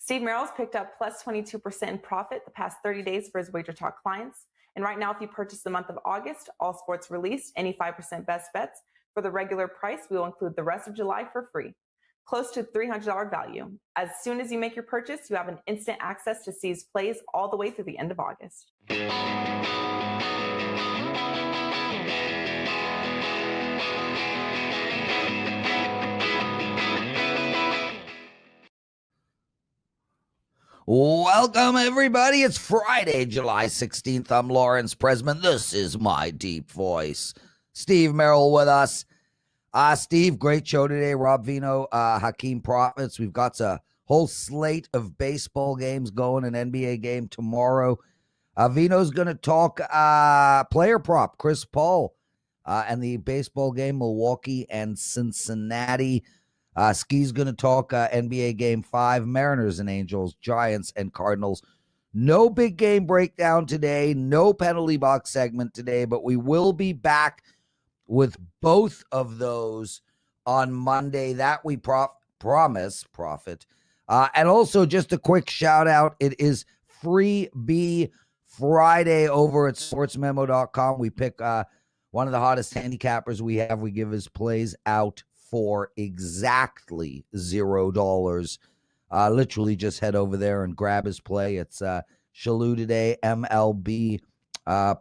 Steve Merrill's picked up plus 22% in profit the past 30 days for his WagerTalk clients. And right now, if you purchase the month of August, all sports released, any 5% best bets, for the regular price, we will include the rest of July for free. Close to $300 value. As soon as you make your purchase, you have an instant access to Steve's plays all the way through the end of August. Welcome, everybody. It's Friday, July 16th. I'm Lawrence Presman. This is my deep voice. Steve Merril with us. Steve, great show today. Rob Veno, Hakeem Profits. We've got a whole slate of baseball games going, an NBA game tomorrow. Veno's going to talk player prop, Chris Paul, and the baseball game, Milwaukee and Cincinnati. Skee's going to talk NBA Game 5, Mariners and Angels, Giants and Cardinals. No big game breakdown today, no penalty box segment today, but we will be back with both of those on Monday. That we promise, Profit. And also just a quick shout out. It is Freebie Friday over at sportsmemo.com. We pick one of the hottest handicappers we have. We give his plays out for exactly $0. Literally just head over there and grab his play. It's Shalou today, MLB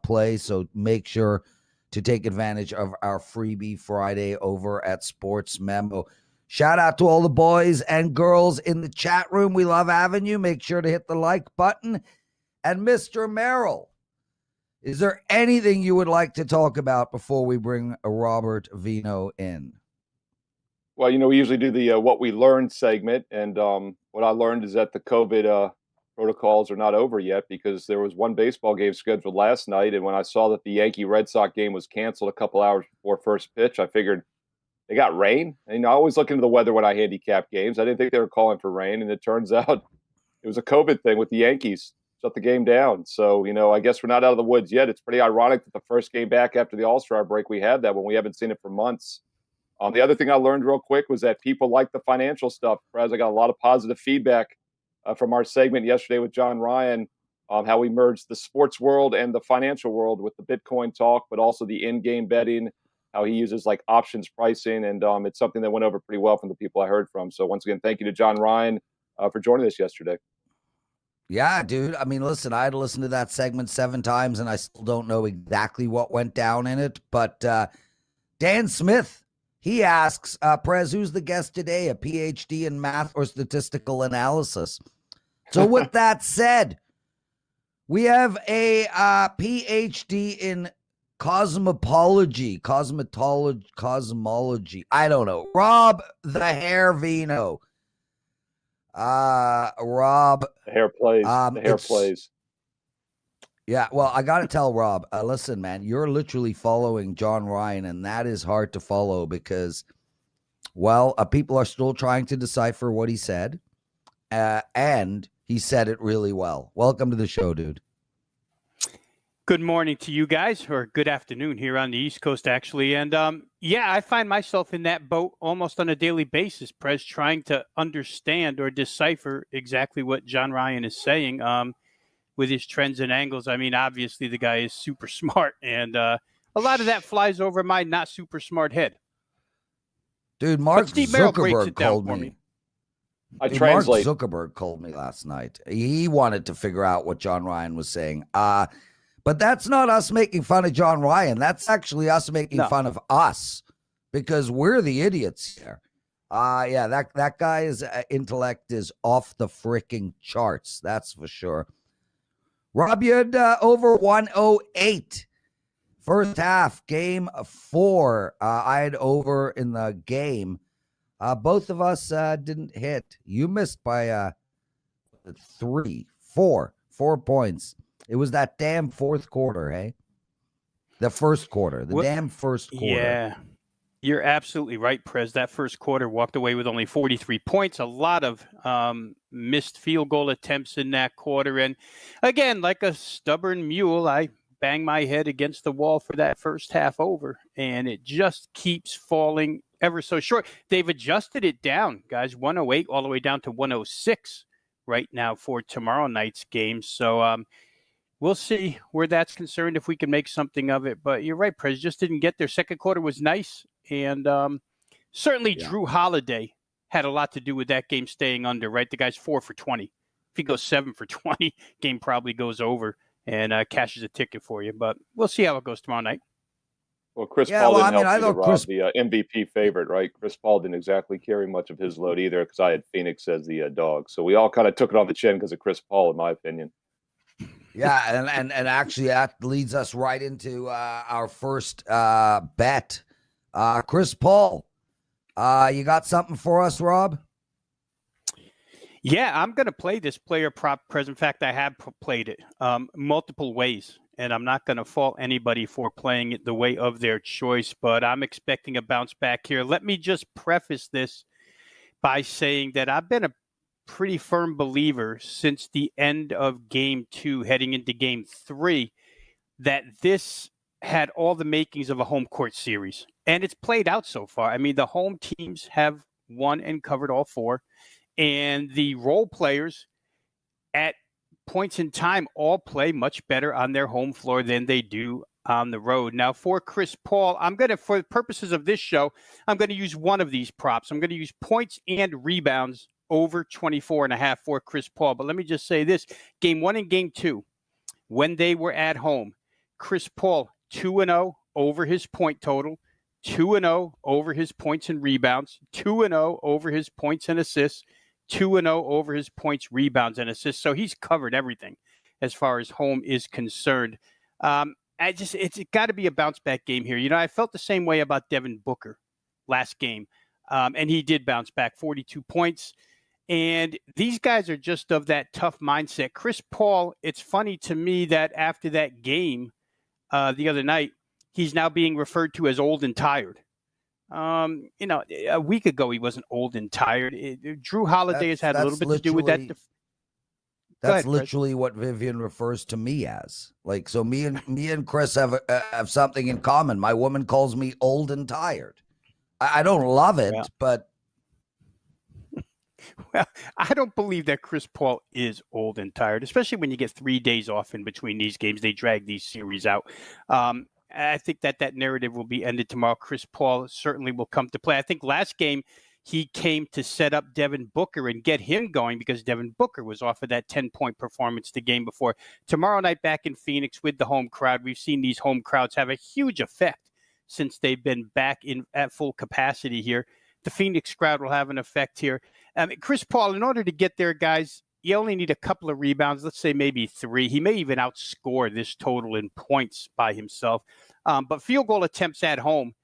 play. So make sure to take advantage of our Freebie Friday over at Sports Memo. Shout out to all the boys and girls in the chat room. We love having you. Make sure to hit the like button. And Mr. Merril, is there anything you would like to talk about before we bring Robert Veno in? Well, we usually do the what we learned segment, and what I learned is that the COVID protocols are not over yet, because there was one baseball game scheduled last night, and when I saw that the Yankee-Red Sox game was canceled a couple hours before first pitch, I figured they got rain. And I always look into the weather when I handicap games. I didn't think they were calling for rain, and it turns out it was a COVID thing with the Yankees. Shut the game down. So, I guess we're not out of the woods yet. It's pretty ironic that the first game back after the All-Star break, we had that when we haven't seen it for months. The other thing I learned real quick was that people like the financial stuff. Prez, I got a lot of positive feedback from our segment yesterday with John Ryan, how we merged the sports world and the financial world with the Bitcoin talk, but also the in-game betting, how he uses like options pricing. And it's something that went over pretty well from the people I heard from. So once again, thank you to John Ryan for joining us yesterday. Yeah, dude. I mean, listen, I had listened to that segment 7 times and I still don't know exactly what went down in it. But Dan Smith, he asks, Prez, who's the guest today? A PhD in math or statistical analysis? So with that said, we have a PhD in cosmology. I don't know. Rob the Hair Veno. Rob. The hair plays. The hair plays. Yeah, well, I got to tell Rob, listen, man, you're literally following John Ryan, and that is hard to follow because, well, people are still trying to decipher what he said, and he said it really well. Welcome to the show, dude. Good morning to you guys, or good afternoon here on the East Coast, actually. And, yeah, I find myself in that boat almost on a daily basis, Prez, trying to understand or decipher exactly what John Ryan is saying. With his trends and angles. I mean, obviously the guy is super smart, and a lot of that flies over my not super smart head. Dude, Mark Zuckerberg called me. I translate. Mark Zuckerberg called me last night. He wanted to figure out what John Ryan was saying. But that's not us making fun of John Ryan. That's actually us making fun of us because we're the idiots here. Yeah, that guy's intellect is off the freaking charts. That's for sure. Rob, you had over 108 first half, game 4. I had over in the game. Both of us didn't hit. You missed by 4 points. It was that damn fourth quarter, hey? The first quarter, damn first quarter. Yeah, you're absolutely right, Prez. That first quarter walked away with only 43 points. A lot of missed field goal attempts in that quarter. And again, like a stubborn mule, I bang my head against the wall for that first half over, and it just keeps falling ever so short. They've adjusted it down, guys, 108 all the way down to 106 right now for tomorrow night's game. So we'll see where that's concerned, if we can make something of it. But you're right, Prez just didn't get there. Second quarter was nice. And certainly Drew Holiday had a lot to do with that game staying under, right? The guy's 4 for 20. If he goes 7 for 20, game probably goes over and cashes a ticket for you. But we'll see how it goes tomorrow night. Well, Chris Paul didn't help either, Rob, the MVP favorite, right? Chris Paul didn't exactly carry much of his load either, because I had Phoenix as the dog. So we all kind of took it on the chin because of Chris Paul, in my opinion. Yeah, and actually that leads us right into our first bet. Chris Paul, you got something for us, Rob? Yeah, I'm going to play this player prop, Prez. In fact, I have played it multiple ways, and I'm not going to fault anybody for playing it the way of their choice, but I'm expecting a bounce back here. Let me just preface this by saying that I've been a pretty firm believer since the end of Game 2, heading into Game 3, that this had all the makings of a home court series, and it's played out so far. I mean, the home teams have won and covered all 4. And the role players at points in time all play much better on their home floor than they do on the road. Now, for Chris Paul, for the purposes of this show, I'm going to use one of these props. I'm going to use points and rebounds over 24.5 for Chris Paul. But let me just say this. Game 1 and Game 2, when they were at home, Chris Paul 2-0 over his point total, 2-0 over his points and rebounds, 2-0 over his points and assists, 2-0 over his points, rebounds, and assists. So he's covered everything as far as home is concerned. It's got to be a bounce back game here. You know, I felt the same way about Devin Booker last game, and he did bounce back, 42 points. And these guys are just of that tough mindset. Chris Paul, it's funny to me that after that game the other night, he's now being referred to as old and tired. A week ago, he wasn't old and tired. Drew Holiday has had a little bit to do with that. That's literally what Vivian refers to me as. Like, so me and Chris have something in common. My woman calls me old and tired. I don't love it, but. Well, I don't believe that Chris Paul is old and tired, especially when you get 3 days off in between these games. They drag these series out. I think that narrative will be ended tomorrow. Chris Paul certainly will come to play. I think last game he came to set up Devin Booker and get him going, because Devin Booker was off of that 10-point performance the game before. Tomorrow night back in Phoenix with the home crowd. We've seen these home crowds have a huge effect since they've been back at full capacity here. The Phoenix crowd will have an effect here. Chris Paul, in order to get there, guys, you only need a couple of rebounds, let's say maybe 3. He may even outscore this total in points by himself. But field goal attempts at home,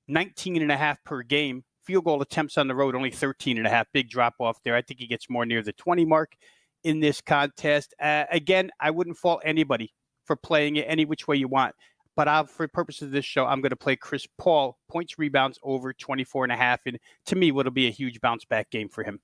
19.5 per game. Field goal attempts on the road, only 13.5. Big drop off there. I think he gets more near the 20 mark in this contest. Again, I wouldn't fault anybody for playing it any which way you want. But for purposes of this show, I'm going to play Chris Paul, points, rebounds over 24.5. And to me, what'll be a huge bounce back game for him.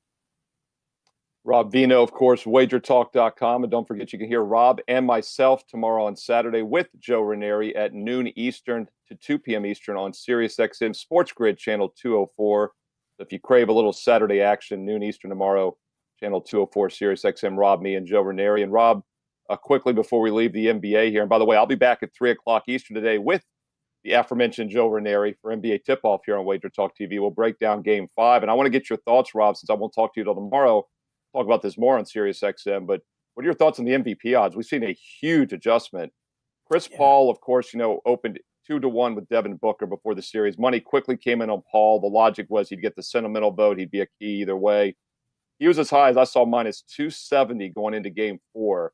Rob Veno, of course, WagerTalk.com. And don't forget, you can hear Rob and myself tomorrow on Saturday with Joe Ranieri at noon Eastern to 2 p.m. Eastern on SiriusXM Sports Grid, channel 204. So if you crave a little Saturday action, noon Eastern tomorrow, channel 204, SiriusXM, Rob, me, and Joe Ranieri. And Rob, quickly before we leave the NBA here, and by the way, I'll be back at 3 o'clock Eastern today with the aforementioned Joe Ranieri for NBA Tip-Off here on Wager Talk TV. We'll break down Game 5. And I want to get your thoughts, Rob, since I won't talk to you till tomorrow. Talk about this more on SiriusXM, but what are your thoughts on the MVP odds? We've seen a huge adjustment. Chris Paul, of course, opened 2-1 with Devin Booker before the series. Money quickly came in on Paul. The logic was he'd get the sentimental vote. He'd be a key either way. He was as high as I saw minus 270 going into Game 4.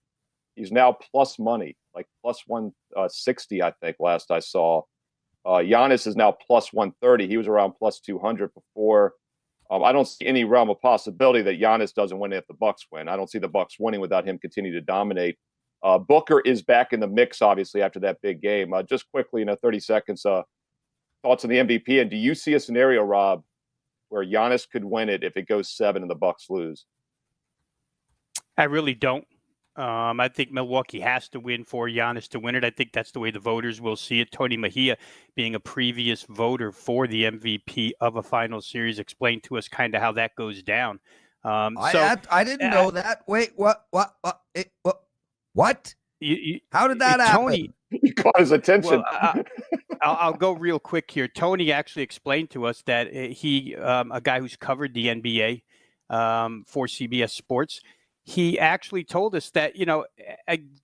He's now plus money, like plus 160, I think, last I saw. Giannis is now plus 130. He was around plus 200 before. I don't see any realm of possibility that Giannis doesn't win if the Bucks win. I don't see the Bucks winning without him continuing to dominate. Booker is back in the mix, obviously, after that big game. Just quickly, 30 seconds, thoughts on the MVP. And do you see a scenario, Rob, where Giannis could win it if it goes 7 and the Bucks lose? I really don't. I think Milwaukee has to win for Giannis to win it. I think that's the way the voters will see it. Tony Mejia, being a previous voter for the MVP of a final series, explained to us kind of how that goes down. I didn't know that. Wait, what? What? How did that happen? Tony, You caught his attention. Well, I'll go real quick here. Tony actually explained to us that he, a guy who's covered the NBA for CBS Sports, he actually told us that,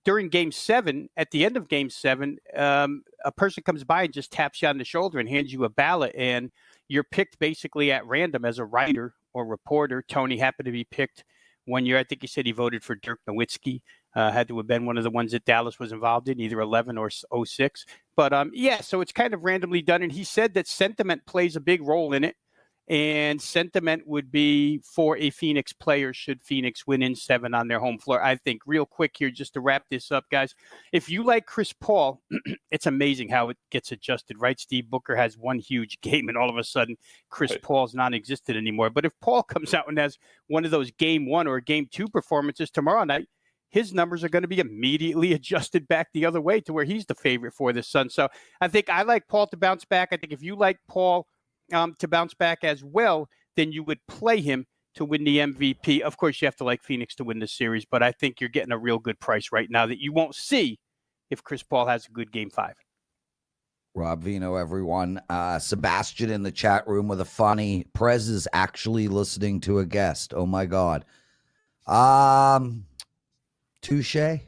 during Game 7, at the end of Game 7, a person comes by and just taps you on the shoulder and hands you a ballot, and you're picked basically at random as a writer or reporter. Tony happened to be picked one year. I think he said he voted for Dirk Nowitzki. Had to have been one of the ones that Dallas was involved in, either 11 or 06. But so it's kind of randomly done. And he said that sentiment plays a big role in it. And sentiment would be for a Phoenix player should Phoenix win in 7 on their home floor. I think real quick here, just to wrap this up, guys, if you like Chris Paul, it's amazing how it gets adjusted, right? Steve Booker has one huge game and all of a sudden Chris Paul's non-existent anymore. But if Paul comes out and has one of those Game 1 or Game 2 performances tomorrow night, his numbers are going to be immediately adjusted back the other way to where he's the favorite for this Sun. So I think I like Paul to bounce back. I think if you like Paul to bounce back as well, then you would play him to win the MVP. Of course, you have to like Phoenix to win the series, but I think you're getting a real good price right now that you won't see if Chris Paul has a good Game 5. Rob Veno, everyone. Sebastian in the chat room with a funny. Prez is actually listening to a guest. Oh, my God. Touche.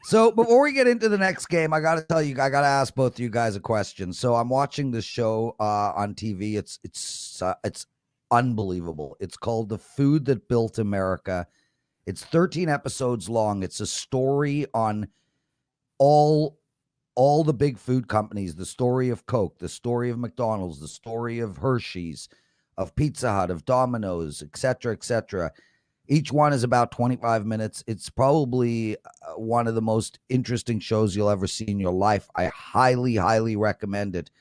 So before we get into the next game, I got to tell you, I got to ask both of you guys a question. So I'm watching this show on TV. It's unbelievable. It's called The Food That Built America. It's 13 episodes long. It's a story on all the big food companies, the story of Coke, the story of McDonald's, the story of Hershey's, of Pizza Hut, of Domino's, etc., etc. Each one is about 25 minutes. It's probably one of the most interesting shows you'll ever see in your life. I highly, highly recommend it.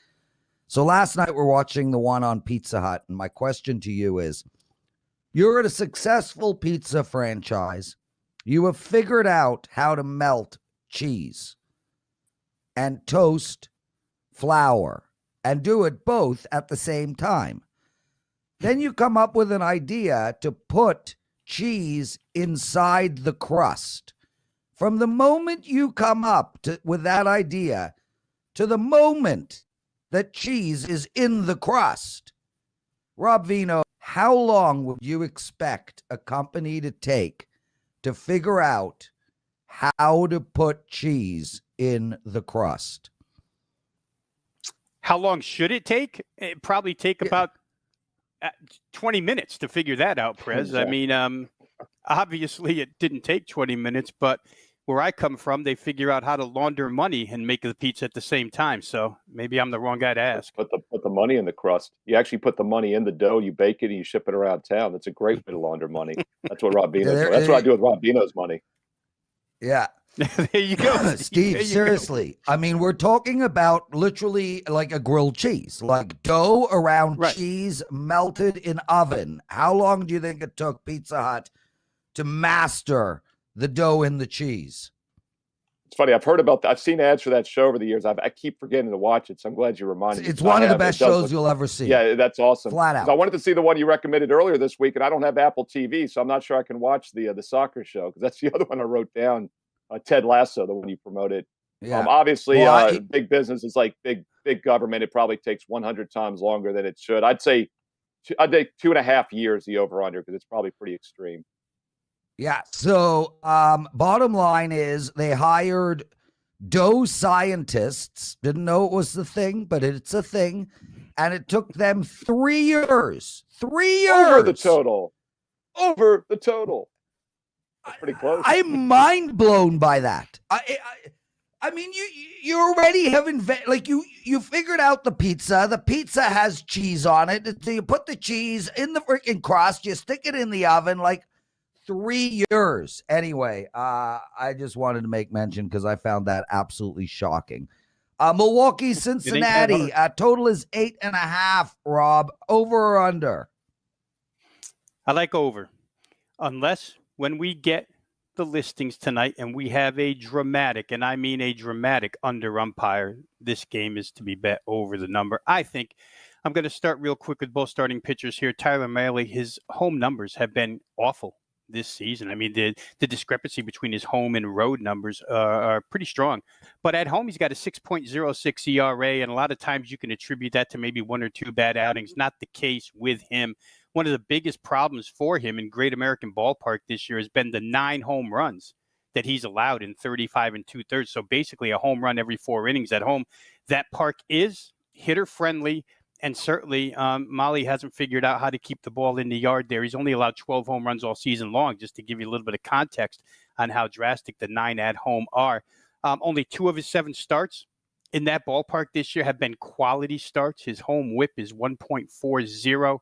So last night we're watching the one on Pizza Hut, and my question to you is, you're at a successful pizza franchise. You have figured out how to melt cheese and toast flour and do it both at the same time. Then you come up with an idea to put cheese inside the crust. From the moment you come up with that idea to the moment that cheese is in the crust, Rob Veno, how long would you expect a company to take to figure out how to put cheese in the crust? How long should it take? It probably take about 20 minutes to figure that out, Prez. I mean, obviously it didn't take 20 minutes, but where I come from, they figure out how to launder money and make the pizza at the same time. So maybe I'm the wrong guy to ask. Put the money in the crust. You actually put the money in the dough, you bake it, and you ship it around town. That's a great way to launder money. That's what Rob Veno's doing. That's what I do with Rob Veno's money. Yeah. There you go, Steve. Seriously. I mean, we're talking about literally like a grilled cheese, like dough around cheese melted in oven. How long do you think it took Pizza Hut to master the dough in the cheese? It's funny. I've heard about that. I've seen ads for that show over the years. I keep forgetting to watch it, so I'm glad you reminded me. It's one of the best shows you'll ever see. Yeah, that's awesome. Flat out. I wanted to see the one you recommended earlier this week, and I don't have Apple TV, so I'm not sure I can watch the soccer show because that's the other one I wrote down. Ted Lasso, the one you promoted. Yeah. Obviously, big business is like big government. It probably takes 100 times longer than it should. I'd say 2.5 years, the over-under, because it's probably pretty extreme. Yeah. So bottom line is they hired dough scientists. Didn't know it was the thing, but it's a thing. And it took them 3 years. 3 years. Over the total. That's pretty close. I'm mind blown by that. I mean, you already have you figured out the pizza. The pizza has cheese on it. So you put the cheese in the freaking crust. You stick it in the oven. Like 3 years. Anyway, I just wanted to make mention because I found that absolutely shocking. Milwaukee, Cincinnati. Total is 8.5. Rob, over or under? I like over, unless when we get the listings tonight and we have a dramatic, and I mean a dramatic under umpire, this game is to be bet over the number. I think I'm going to start real quick with both starting pitchers here. Tyler Mahle, his home numbers have been awful this season. I mean, the discrepancy between his home and road numbers are pretty strong. But at home, he's got a 6.06 ERA, and a lot of times you can attribute that to maybe one or two bad outings. Not the case with him. One of the biggest problems for him in Great American Ballpark this year has been the 9 home runs that he's allowed in 35 2/3. So basically a home run every 4 innings at home. That park is hitter friendly. And certainly, Mahle hasn't figured out how to keep the ball in the yard there. He's only allowed 12 home runs all season long, just to give you a little bit of context on how drastic the 9 at home are. Only 2 of his 7 starts in that ballpark this year have been quality starts. His home whip is 1.40.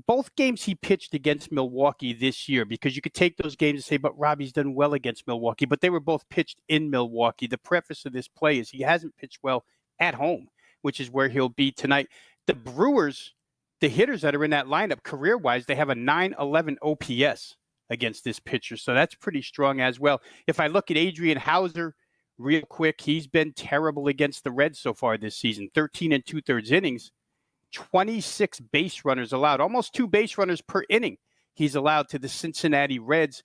Both games he pitched against Milwaukee this year, because you could take those games and say, but Robbie's done well against Milwaukee, but they were both pitched in Milwaukee. The preface of this play is he hasn't pitched well at home, which is where he'll be tonight. The Brewers, the hitters that are in that lineup, career-wise, they have a 911 OPS against this pitcher, so that's pretty strong as well. If I look at Adrian Hauser real quick, he's been terrible against the Reds so far this season. 13 2/3 innings, 26 base runners allowed, almost 2 base runners per inning he's allowed to the Cincinnati Reds.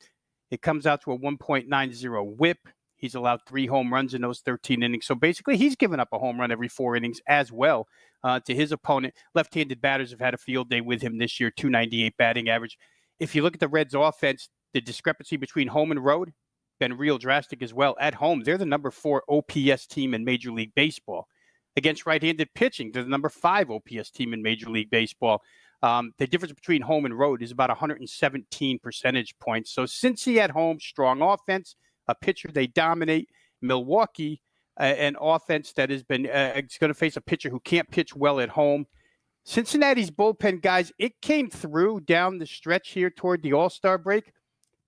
It comes out to a 1.90 whip. He's allowed 3 home runs in those 13 innings. So basically, he's given up a home run every 4 innings as well to his opponent. Left-handed batters have had a field day with him this year, 298 batting average. If you look at the Reds' offense, the discrepancy between home and road been real drastic as well. At home, they're the number 4 OPS team in Major League Baseball. Against right-handed pitching, they're the number 5 OPS team in Major League Baseball. The difference between home and road is about 117 percentage points. So Cincy at home, strong offense, a pitcher they dominate. Milwaukee, an offense that has been it's going to face a pitcher who can't pitch well at home. Cincinnati's bullpen, guys, it came through down the stretch here toward the All-Star break,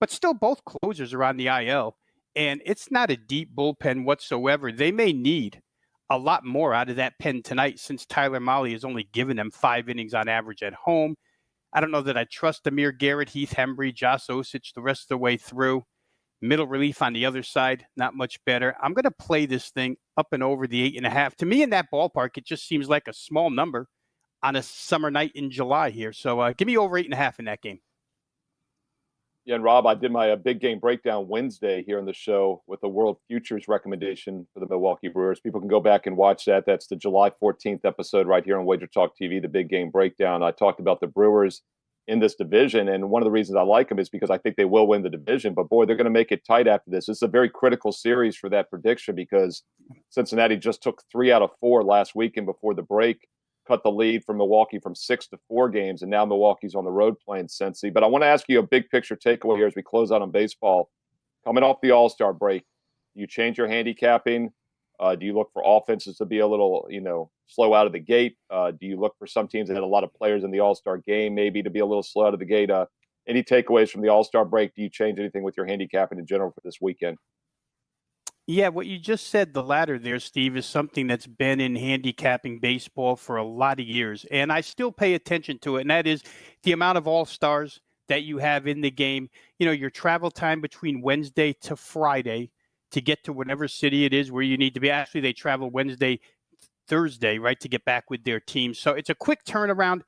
but still both closers are on the IL, and it's not a deep bullpen whatsoever. They may need a lot more out of that pen tonight, since Tyler Mahle has only given them 5 innings on average at home. I don't know that I trust Amir Garrett, Heath Hembry, Josh Osich the rest of the way through. Middle relief on the other side, not much better. I'm going to play this thing up and over the 8.5. To me, in that ballpark, it just seems like a small number on a summer night in July here. So give me over 8.5 in that game. Yeah, and Rob, I did my big game breakdown Wednesday here on the show with a World Futures recommendation for the Milwaukee Brewers. People can go back and watch that. That's the July 14th episode right here on WagerTalk TV, the big game breakdown. I talked about the Brewers in this division, and one of the reasons I like them is because I think they will win the division. But, boy, they're going to make it tight after this. It's a very critical series for that prediction, because Cincinnati just took 3 out of 4 last weekend before the break, cut the lead from Milwaukee from 6 to 4 games, and now Milwaukee's on the road playing Cincy. But I want to ask you a big picture takeaway here as we close out on baseball. Coming off the All-Star break, you change your handicapping? Do you look for offenses to be a little, slow out of the gate? Do you look for some teams that had a lot of players in the All-Star game maybe to be a little slow out of the gate? Any takeaways from the All-Star break? Do you change anything with your handicapping in general for this weekend? Yeah, what you just said, the latter there, Steve, is something that's been in handicapping baseball for a lot of years, and I still pay attention to it, and that is the amount of all-stars that you have in the game. Your travel time between Wednesday to Friday to get to whatever city it is where you need to be. Actually, they travel Wednesday, Thursday, right, to get back with their team. So it's a quick turnaround.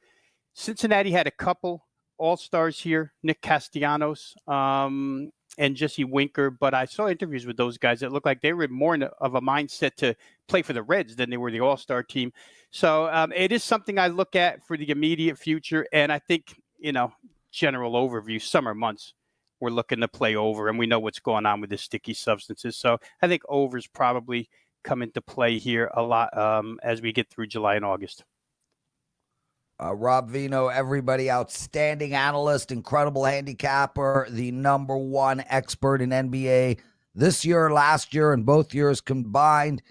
Cincinnati had a couple all-stars here, Nick Castellanos, and Jesse Winker, but I saw interviews with those guys that looked like they were more of a mindset to play for the Reds than they were the All-Star team. So it is something I look at for the immediate future, and I think, general overview, summer months, we're looking to play over, and we know what's going on with the sticky substances. So I think overs probably come into play here a lot as we get through July and August. Rob Veno, everybody, outstanding analyst, incredible handicapper, the number 1 expert in NBA this year, last year, and both years combined,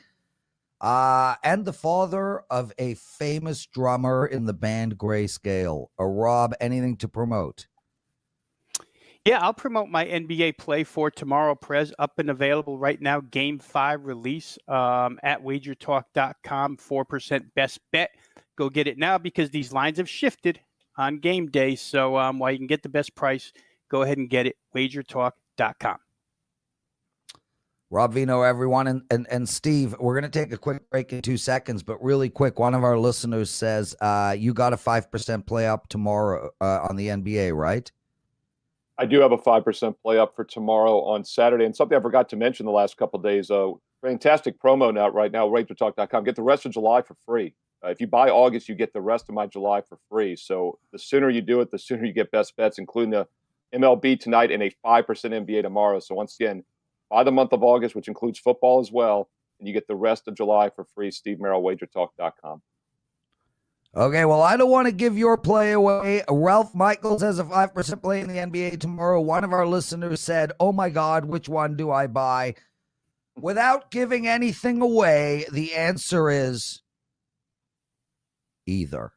and the father of a famous drummer in the band Grayscale. Rob, anything to promote? Yeah, I'll promote my NBA play for tomorrow, Prez, up and available right now. Game 5 release at WagerTalk.com, 4% best bet. Go get it now because these lines have shifted on game day. So while you can get the best price, go ahead and get it, WagerTalk.com. Rob Veno, everyone. And Steve, we're going to take a quick break in 2 seconds, but really quick, one of our listeners says you got a 5% play up tomorrow on the NBA, right? I do have a 5% play up for tomorrow on Saturday. And something I forgot to mention the last couple of days, fantastic promo now right now, WagerTalk.com. Get the rest of July for free. If you buy August, you get the rest of my July for free. So the sooner you do it, the sooner you get best bets, including the MLB tonight and a 5% NBA tomorrow. So once again, buy the month of August, which includes football as well, and you get the rest of July for free. Steve Merril, WagerTalk.com. Okay, well, I don't want to give your play away. Ralph Michaels has a 5% play in the NBA tomorrow. One of our listeners said, oh my God, which one do I buy? Without giving anything away, the answer is either.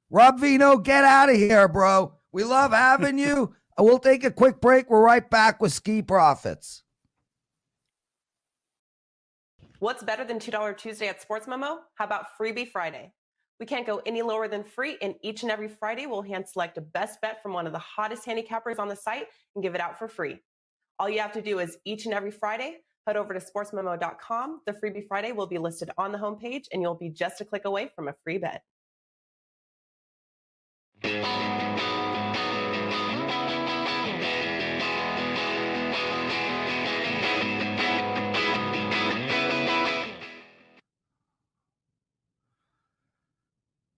Rob Veno, get out of here, bro. We love having you. We'll take a quick break. We're right back with Skee Profits. What's better than $2 Tuesday at Sports Memo? How about Freebie Friday? We can't go any lower than free, and each and every Friday we'll hand select a best bet from one of the hottest handicappers on the site and give it out for free. All you have to do is each and every Friday, head over to sportsmemo.com. The Freebie Friday will be listed on the homepage, and you'll be just a click away from a free bet.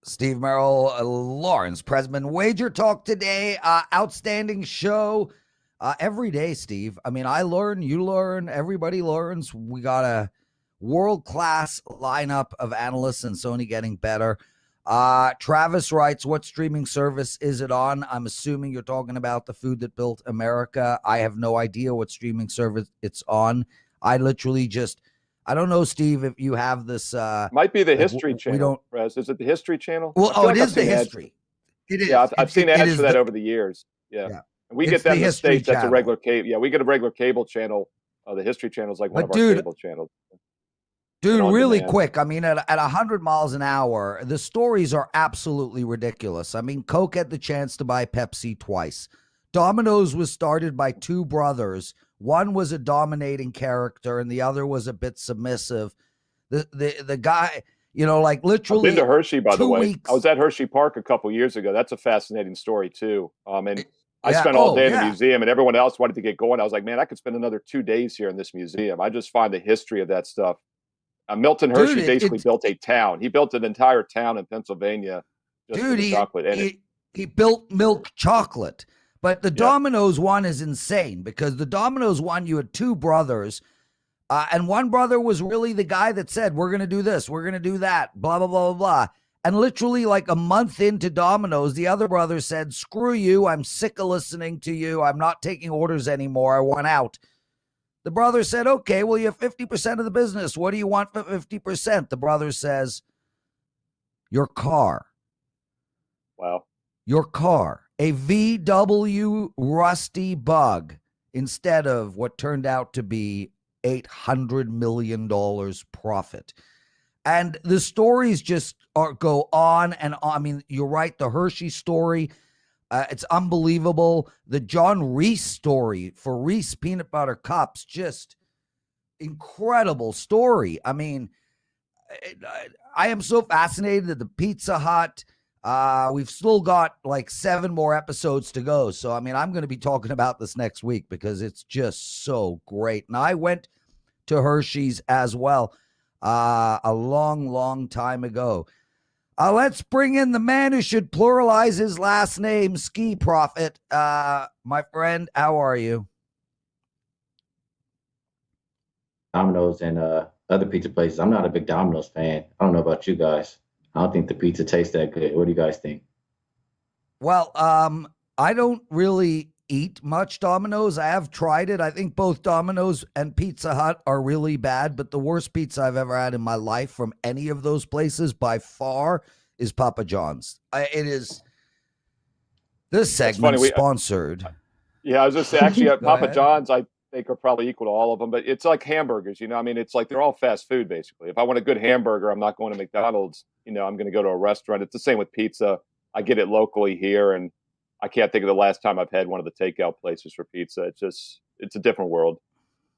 Steve Merril, Lawrence Pressman, WagerTalk Today. Outstanding show every day, Steve. I mean, I learn, you learn, everybody learns. We got a world-class lineup of analysts and Sony getting better. Travis writes, what streaming service is it on? I'm assuming you're talking about the Food That Built America. I have no idea what streaming service it's on. I literally just... I don't know, Steve, if you have this. Might be the History Channel. We don't. Prez. Is it the History Channel? Well, it is the History. It is. Yeah, I've seen ads for that over the years. Yeah. And we get that in the States. That's a regular cable. Yeah, we get a regular cable channel. The History Channel is like one of our cable channels. Dude, really quick. I mean, at 100 miles an hour, the stories are absolutely ridiculous. I mean, Coke had the chance to buy Pepsi twice. Domino's was started by two brothers. One was a dominating character, and the other was a bit submissive. The guy, you know, like literally. I've been to Hershey, by the way. Weeks. I was at Hershey Park a couple years ago. That's a fascinating story too. And I spent all day in the museum, and everyone else wanted to get going. I was like, man, I could spend another 2 days here in this museum. I just find the history of that stuff. Milton Hershey basically built a town. He built an entire town in Pennsylvania just for the chocolate. And he built milk chocolate. But the Domino's one is insane because the Domino's one, you had two brothers, and one brother was really the guy that said, we're going to do this, we're going to do that, blah, blah, blah, blah, blah. And literally like a month into Domino's, the other brother said, screw you, I'm sick of listening to you, I'm not taking orders anymore, I want out. The brother said, okay, well, you have 50% of the business. What do you want for 50%? The brother says, your car. Wow. Your car. A VW Rusty Bug instead of what turned out to be $800 million profit. And the stories just go on and on. I mean, you're right. The Hershey story, it's unbelievable. The John Reese story for Reese peanut butter cups, just incredible story. I mean, I am so fascinated that the Pizza Hut, we've still got like 7 more episodes to go. So, I mean, I'm going to be talking about this next week because it's just so great. And I went to Hershey's as well a long, long time ago. Let's bring in the man who should pluralize his last name, Skee Profit. My friend, how are you? Domino's and other pizza places. I'm not a big Domino's fan. I don't know about you guys. I don't think the pizza tastes that good. What do you guys think? Well, I don't really eat much Domino's. I have tried it. I think both Domino's and Pizza Hut are really bad, but the worst pizza I've ever had in my life from any of those places by far is Papa John's. It is. This segment sponsored. Yeah, I was just saying, actually, Papa John's, I think, are probably equal to all of them, but it's like hamburgers, you know? I mean, it's like they're all fast food, basically. If I want a good hamburger, I'm not going to McDonald's. You know, I'm going to go to a restaurant. It's the same with pizza. I get it locally here, and I can't think of the last time I've had one of the takeout places for pizza. It's a different world.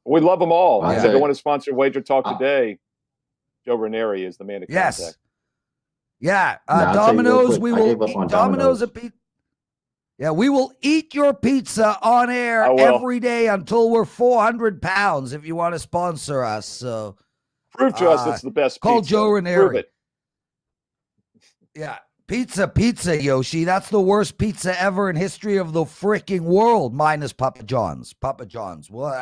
We love them all. Well, And if they want to sponsor Wager Talk today, Joe Ranieri is the man to contact. Yes. Yeah. I'll tell you real Domino's, quick, we I will gave up eat on Domino's. Domino's. Yeah, we will eat your pizza on air I will. every day until we're 400 pounds if you want to sponsor us. So Prove to us it's the best call pizza. Joe Ranieri. Prove it. Yeah. Pizza, Yoshi. That's the worst pizza ever in history of the freaking world, minus Papa John's. Papa John's. Well,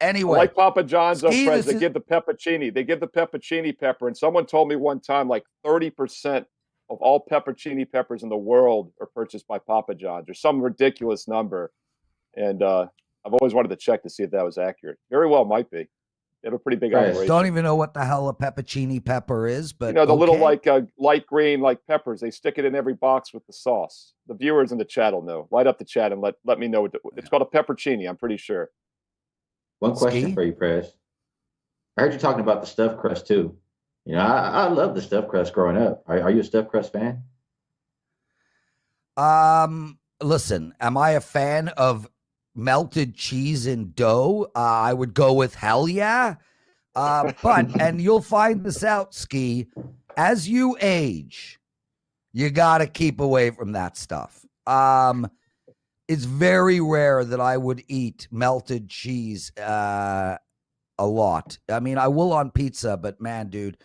anyway. Like Papa John's, though, Skee, Prez, they give the peppercini. They give the peppercini pepper. And someone told me one time like 30% of all peppercini peppers in the world are purchased by Papa John's, or some ridiculous number. And I've always wanted to check to see if that was accurate. Very well might be. They have a pretty big operation. Don't even know what the hell a peppercini pepper is, but you know, the little like light green like peppers. They stick it in every box with the sauce. The viewers in the chat will know. Light up the chat and let me know. It's called a peppercini, I'm pretty sure. One question for you, Prez. I heard you talking about the stuffed crust too. You know, I love the stuffed crust growing up. Are you a stuffed crust fan? Listen, am I a fan of melted cheese and dough? I would go with hell yeah. But, and you'll find this out, Skee, as you age, you got to keep away from that stuff. It's very rare that I would eat melted cheese a lot. I mean, I will on pizza, but man, dude,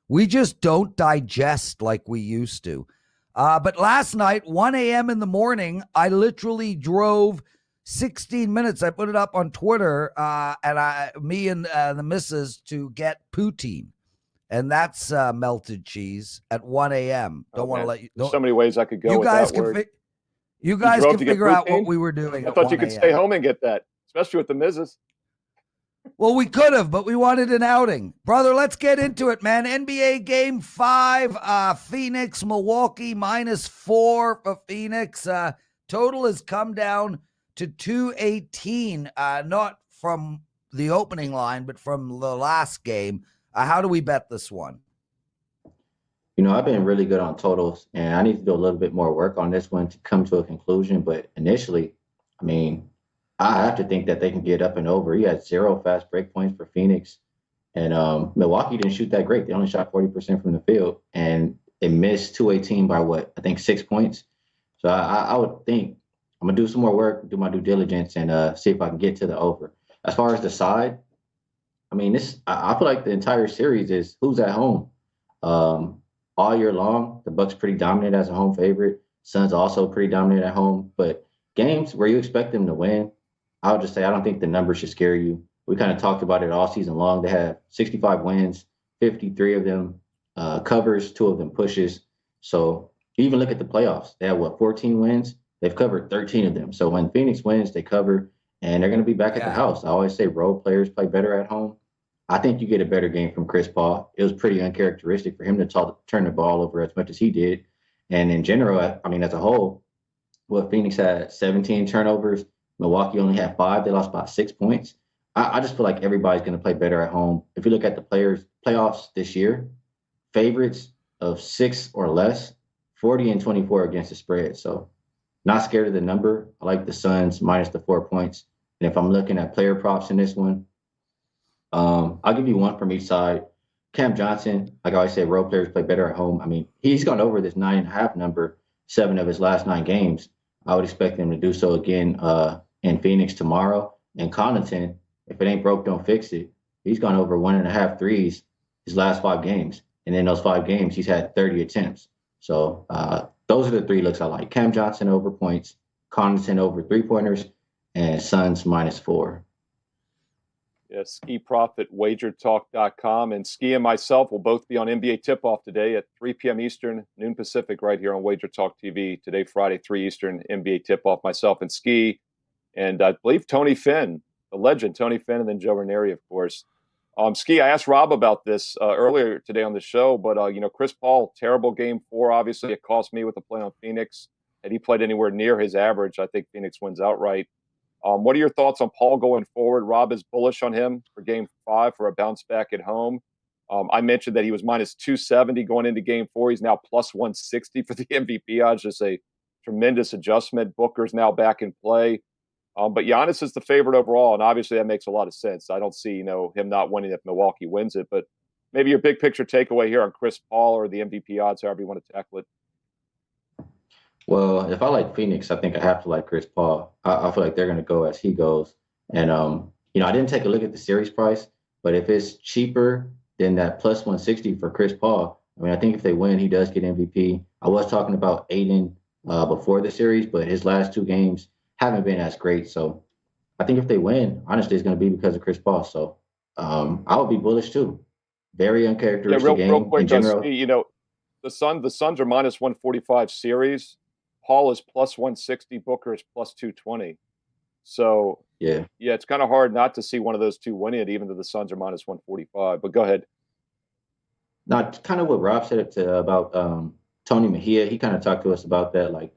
we just don't digest like we used to. But last night, 1 a.m. in the morning, I literally drove 16 minutes. I put it up on Twitter, and me and the missus to get poutine, and that's melted cheese at 1 a.m. Don't want to let you. There's so many ways I could go. You with guys that can. word. You guys can figure out what we were doing. I thought you could stay home and get that, especially with the missus. Well, we could have, but we wanted an outing. Brother, let's get into it, man. NBA Game 5, Phoenix, Milwaukee, -4 for Phoenix. Total has come down to 218, not from the opening line, but from the last game. How do we bet this one? You know, I've been really good on totals, and I need to do a little bit more work on this one to come to a conclusion. But initially, I mean, I have to think that they can get up and over. He had 0 fast break points for Phoenix, and Milwaukee didn't shoot that great. They only shot 40% from the field, and it missed 218 by I think 6 points. So I would think I'm gonna do some more work, do my due diligence, and see if I can get to the over. As far as the side, I mean, I feel like the entire series is who's at home. All year long, the Bucks pretty dominant as a home favorite. Suns also pretty dominant at home. But games where you expect them to win, I would just say I don't think the numbers should scare you. We kind of talked about it all season long. They have 65 wins, 53 of them covers, 2 of them pushes. So you even look at the playoffs. They have 14 wins? They've covered 13 of them. So when Phoenix wins, they cover, and they're going to be back at the house. I always say role players play better at home. I think you get a better game from Chris Paul. It was pretty uncharacteristic for him to turn the ball over as much as he did. And in general, I mean, as a whole, Phoenix had 17 turnovers. Milwaukee only had 5. They lost by 6 points. I just feel like everybody's going to play better at home. If you look at the playoffs this year, favorites of 6 or less, 40 and 24 against the spread. So not scared of the number. I like the Suns minus the 4 points. And if I'm looking at player props in this one, I'll give you one from each side. Cam Johnson, like I always say, role players play better at home. I mean, he's gone over this 9.5 number 7 of his last 9 games. I would expect him to do so again in Phoenix tomorrow. And Connaughton, if it ain't broke, don't fix it. He's gone over 1.5 threes his last 5 games. And in those 5 games, he's had 30 attempts. So those are the 3 looks I like. Cam Johnson over points, Connaughton over 3-pointers, and Suns -4. Yes, Skee Profit, WagerTalk.com. And Skee and myself will both be on NBA Tip-Off today at 3 p.m. Eastern, noon Pacific, right here on WagerTalk TV. Today, Friday, 3 Eastern, NBA Tip-Off, myself and Skee. And I believe Tony Finn, the legend, Tony Finn, and then Joe Ranieri, of course. Skee, I asked Rob about this earlier today on the show, but, Chris Paul, terrible game 4. Obviously, it cost me with the play on Phoenix. Had he played anywhere near his average, I think Phoenix wins outright. What are your thoughts on Paul going forward? Rob is bullish on him for game 5 for a bounce back at home. I mentioned that he was -270 going into game 4. He's now +160 for the MVP odds. Just a tremendous adjustment. Booker's now back in play. But Giannis is the favorite overall, and obviously that makes a lot of sense. I don't see, him not winning if Milwaukee wins it. But maybe your big picture takeaway here on Chris Paul or the MVP odds, however you want to tackle it. Well, if I like Phoenix, I think I have to like Chris Paul. I feel like they're going to go as he goes. And, I didn't take a look at the series price, but if it's cheaper than that plus 160 for Chris Paul, I think if they win, he does get MVP. I was talking about Aiden before the series, but his last 2 games haven't been as great. So I think if they win, honestly, it's going to be because of Chris Paul. So I would be bullish too. Very uncharacteristic game real quick, in general. The Suns are minus 145 series. Paul is plus 160. Booker is plus 220. So yeah, it's kind of hard not to see one of those two win it, even though the Suns are minus 145. But go ahead. Not kind of what Rob said about Tony Mejia. He kind of talked to us about that. Like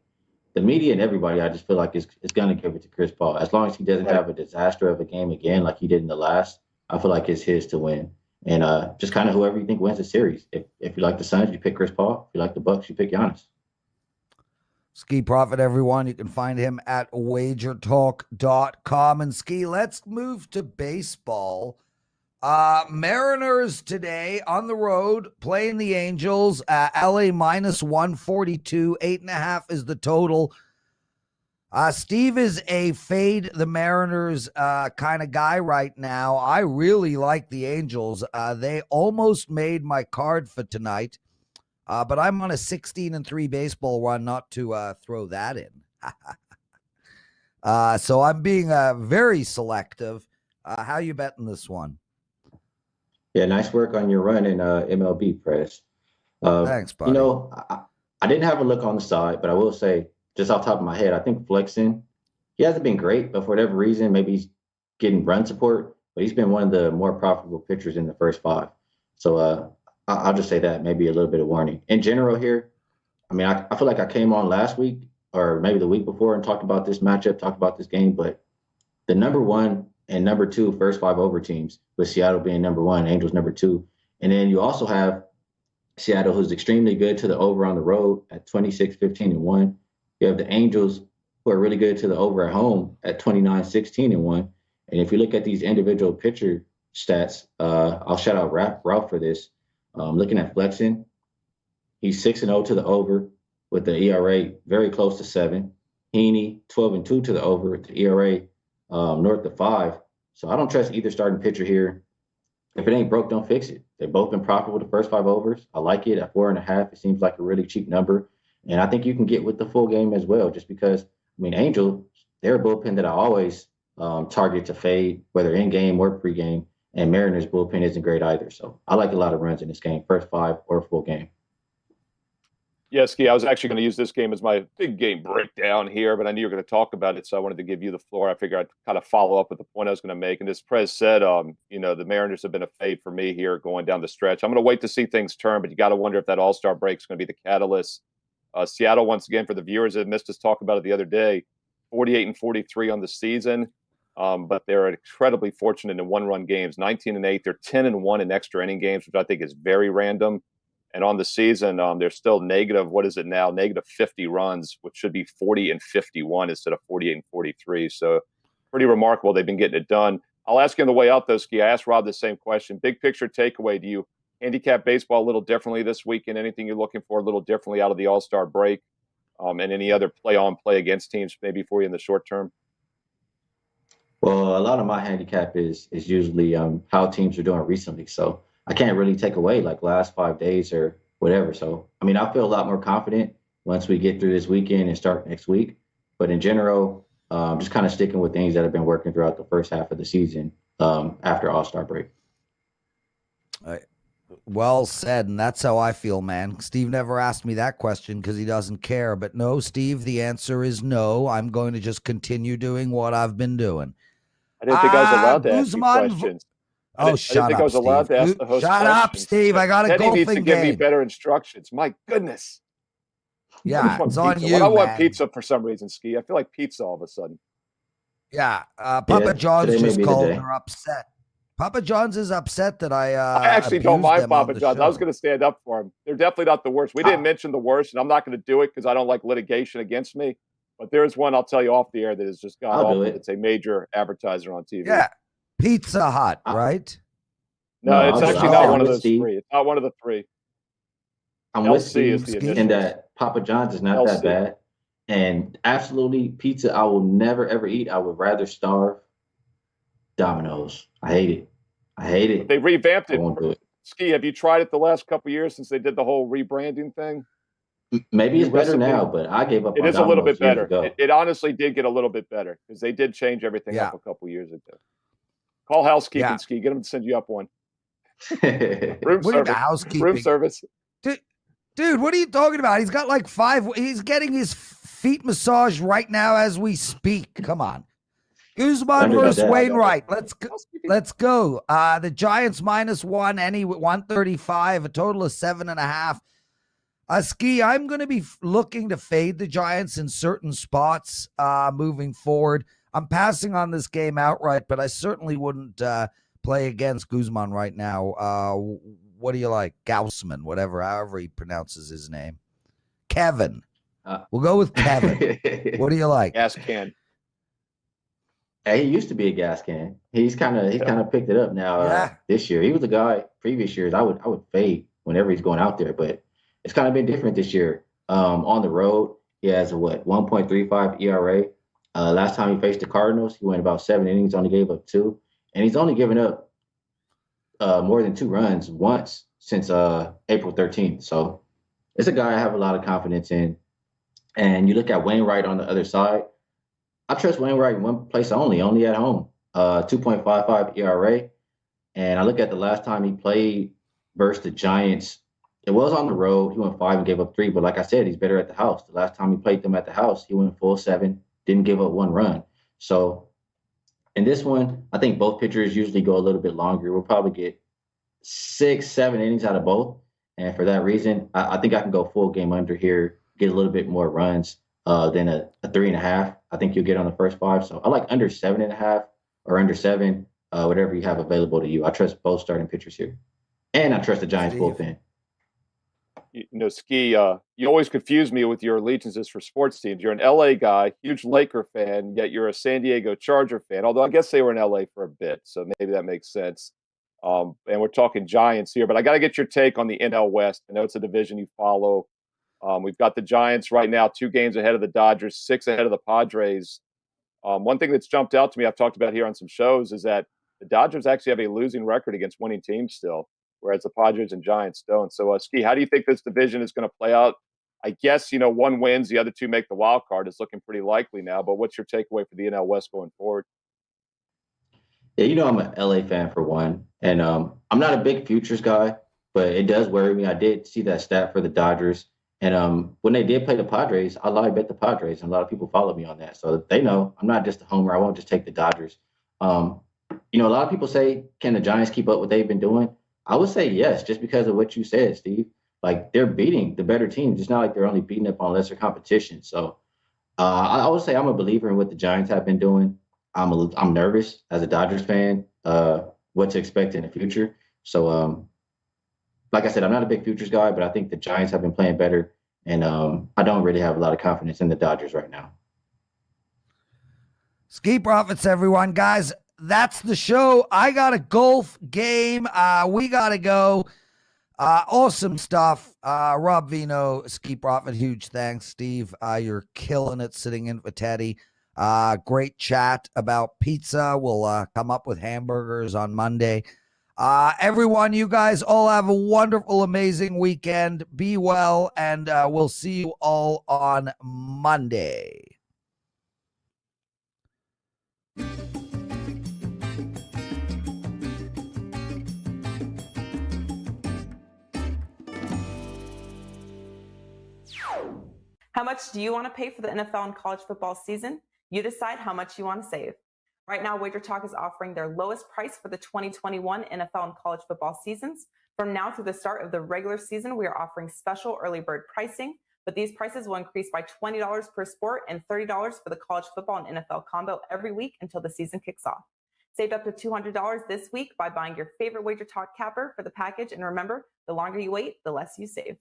the media and everybody, I just feel like is going to give it to Chris Paul. As long as he doesn't have a disaster of a game again like he did in the last, I feel like it's his to win. And just kind of whoever you think wins the series. If you like the Suns, you pick Chris Paul. If you like the Bucks, you pick Giannis. Skee Prophet, everyone. You can find him at WagerTalk.com. And Skee, let's move to baseball. Mariners today on the road playing the Angels. LA minus 142, 8.5 is the total. Steve is a fade the Mariners kind of guy right now. I really like the Angels. They almost made my card for tonight, but I'm on a 16-3 baseball run, not to throw that in. So I'm being very selective. How you betting this one? Yeah, nice work on your run in MLB, Prez. Thanks, buddy. I didn't have a look on the side, but I will say, just off the top of my head, I think Flexen, he hasn't been great, but for whatever reason, maybe he's getting run support, but he's been one of the more profitable pitchers in the first 5. So I'll just say that, maybe a little bit of warning. In general here, I feel like I came on last week or maybe the week before and talked about this matchup, talked about this game, but the number 1 and number 2 first 5 over teams, with Seattle being number 1, Angels number 2. And then you also have Seattle, who's extremely good to the over on the road at 26-15-1. You have the Angels, who are really good to the over at home at 29-16-1. And if you look at these individual pitcher stats, I'll shout out Ralph for this. Looking at Flexen, he's 6-0 to the over with the ERA very close to 7. Heaney, 12-2 to the over with the ERA north of 5. So I don't trust either starting pitcher here. If it ain't broke, don't fix it. They've both been profitable the first 5 overs. I like it at 4.5. It seems like a really cheap number. And I think you can get with the full game as well, just because, Angel, they're a bullpen that I always target to fade, whether in game or pregame. And Mariners bullpen isn't great either. So I like a lot of runs in this game, first 5 or full game. Yeah, Skee, I was actually going to use this game as my big game breakdown here, but I knew you were going to talk about it, so I wanted to give you the floor. I figured I'd kind of follow up with the point I was going to make. And as Prez said, the Mariners have been a fade for me here going down the stretch. I'm going to wait to see things turn, but you got to wonder if that All-Star break is going to be the catalyst. Seattle, once again, for the viewers that missed us talk about it the other day, 48-43 on the season, but they're incredibly fortunate in one-run games, 19-8. They're 10-1 in extra inning games, which I think is very random. And on the season, they're still negative. What is it now? Negative 50 runs, which should be 40-51 instead of 48-43. So pretty remarkable. They've been getting it done. I'll ask you on the way out, though, Skee. I asked Rob the same question. Big picture takeaway. Do you handicap baseball a little differently this weekend? Anything you're looking for a little differently out of the All-Star break? And any other play against teams maybe for you in the short term? Well, a lot of my handicap is usually how teams are doing recently. So I can't really take away like last 5 days or whatever. So, I feel a lot more confident once we get through this weekend and start next week. But in general, just kind of sticking with things that have been working throughout the first half of the season after All-Star break. Well said, and that's how I feel, man. Steve never asked me that question because he doesn't care. But no, Steve, the answer is no. I'm going to just continue doing what I've been doing. I didn't think I was allowed to ask you questions. Oh, shut up, I was allowed to ask the host Shut up, Steve. I got a golfing game. He needs to give me better instructions. My goodness. Yeah, it's on you, I want pizza for some reason, Skee. I feel like pizza all of a sudden. Yeah, Papa John's just called. They're upset. Papa John's is upset that I actually don't mind Papa John's. I was going to stand up for him. They're definitely not the worst. We didn't mention the worst, and I'm not going to do it because I don't like litigation against me. But there's one I'll tell you off the air that has just got I'll do awful. it. It's a major advertiser on TV. Yeah. Pizza Hut, I- right? No, it's I'll actually say not I'm one of with those Steve. three. It's not one of the three. I'm with LC is Steve the Skee. in initials. that Papa John's is not LC. that bad. And absolutely, pizza I will never, ever eat. I would rather starve. Domino's. I hate it. I hate it. But they revamped I it. won't do it. Skee, have you tried it the last couple of years since they did the whole rebranding thing? Maybe it's New better recipe? now, but I gave up It on is a little Domino's bit better. years ago. It honestly did get a little bit better because they did change everything Yeah. up a couple years ago. Call housekeeping, Yeah. Skee. Get them to send you up one. Room What do you mean service. housekeeping? Room service. Dude, what are you talking about? He's got like 5. He's getting his feet massaged right now as we speak. Come on. Guzman Under versus that. Wainwright. Let's go. Housekeeping. Let's go. The Giants -1, any 135, a total of 7.5. Skee, I'm going to be looking to fade the Giants in certain spots moving forward. I'm passing on this game outright, but I certainly wouldn't play against Guzman right now. What do you like? Gaussman, however he pronounces his name. Kevin. We'll go with Kevin. What do you like? Gas can. Hey, he used to be a gas can. He's kind of picked it up now. Yeah. This year, he was a guy. Previous years, I would fade whenever he's going out there, but it's kind of been different this year. On the road, he has a 1.35 ERA. Last time he faced the Cardinals, he went about 7 innings, only gave up 2, and he's only given up more than 2 runs once since April 13th. So it's a guy I have a lot of confidence in. And you look at Wainwright on the other side. I trust Wainwright in one place only at home. 2.55 ERA. And I look at the last time he played versus the Giants. It was on the road. He went 5 and gave up 3. But like I said, he's better at the house. The last time he played them at the house, he went full 7, didn't give up 1 run. So in this one, I think both pitchers usually go a little bit longer. We'll probably get 6-7 innings out of both. And for that reason, I think I can go full game under here, get a little bit more runs than a 3.5. I think you'll get on the first 5. So I like under 7.5 or under 7, whatever you have available to you. I trust both starting pitchers here. And I trust the Giants bullpen. You know, Skee, you always confuse me with your allegiances for sports teams. You're an LA guy, huge Laker fan, yet you're a San Diego Charger fan, although I guess they were in LA for a bit, so maybe that makes sense. And we're talking Giants here, but I got to get your take on the NL West. I know it's a division you follow. We've got the Giants right now 2 games ahead of the Dodgers, 6 ahead of the Padres. One thing that's jumped out to me, I've talked about here on some shows, is that the Dodgers actually have a losing record against winning teams still, whereas the Padres and Giants don't. So, Skee, how do you think this division is going to play out? I guess, one wins, the other 2 make the wild card. It's looking pretty likely now, but what's your takeaway for the NL West going forward? Yeah, I'm an LA fan for one, and I'm not a big futures guy, but it does worry me. I did see that stat for the Dodgers, and when they did play the Padres, I live bet the Padres, and a lot of people follow me on that, so they know I'm not just a homer. I won't just take the Dodgers. A lot of people say, can the Giants keep up what they've been doing? I would say yes, just because of what you said, Steve. Like, they're beating the better teams. It's not like they're only beating up on lesser competition. So I would say I'm a believer in what the Giants have been doing. I'm nervous as a Dodgers fan, what to expect in the future. So, like I said, I'm not a big futures guy, but I think the Giants have been playing better, and I don't really have a lot of confidence in the Dodgers right now. Ski profits, everyone. Guys, that's the show. I got a golf game. We got to go. Awesome stuff. Rob Veno, Ski Profit, huge thanks. Steve, you're killing it sitting in for Teddy. Great chat about pizza. We'll come up with hamburgers on Monday. Everyone, you guys all have a wonderful, amazing weekend. Be well, and we'll see you all on Monday. How much do you want to pay for the NFL and college football season? You decide how much you want to save. Right now, WagerTalk is offering their lowest price for the 2021 NFL and college football seasons. From now through the start of the regular season, we are offering special early bird pricing, but these prices will increase by $20 per sport and $30 for the college football and NFL combo every week until the season kicks off. Save up to $200 this week by buying your favorite WagerTalk capper for the package, and remember, the longer you wait, the less you save.